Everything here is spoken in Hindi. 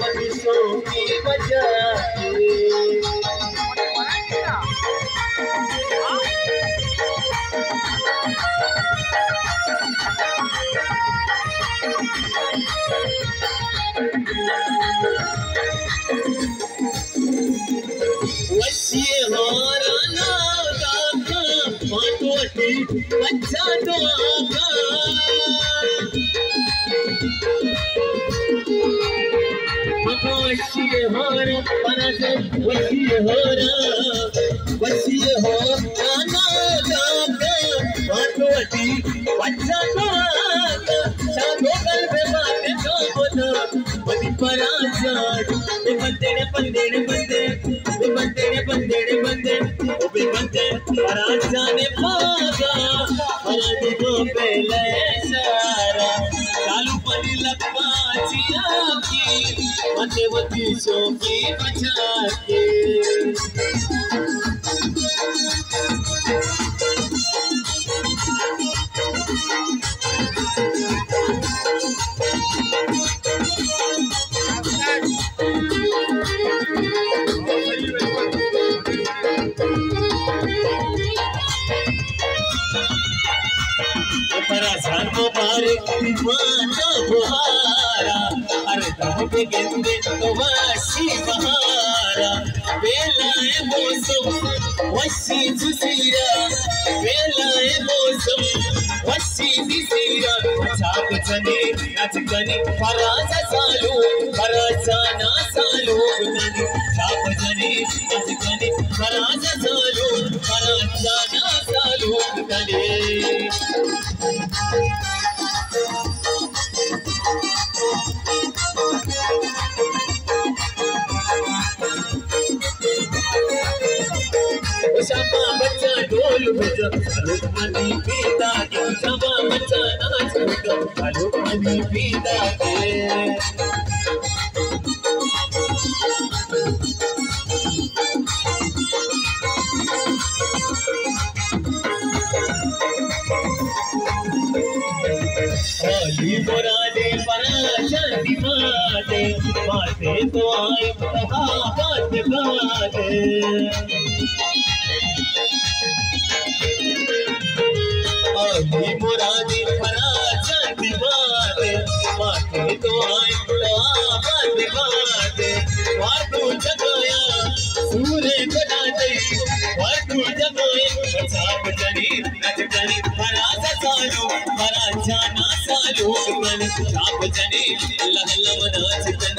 बंदिशों की वजह से वशिए हाराना दागा मातोटी बच्चा तो आगा वशिए हारा पनासे वशिए हाराना दागा मातोटी बच्चा तो आगा शादो कल पे बातें तो बोला बदी पराजाद बंदे पराजा ने पागा हराने को पहले सारा चालू पड़ी लगवा चिया की मते वती सो की बचा के पराजान मुबारक दीवाना बुहारा अरे दम पे गेंदे तो वाशी बहारा बेलाए मौसम वशी जुसीरा बेलाए मौसम वशी जुसीरा छाप जने नाच गने पराजा ना सालू गने छाप जने नाच गने पराजा ना सालू गने शाबा बच्चा ढोल बजा लुकमनी पीता के शाबा बच्चा नाच उठा लुकमनी पीता के होली मुरादे पराशर दिमाते बाते तो आए कहावत गाते होली मुरादे पराशर दिमाते बाते तो आए कहावत गाते वातु जगाया सूरे बनाते वातु जगाए छाप जनी नच जनी पराजा सालू पराजा ना सालू मन छाप जनी लहलम नाच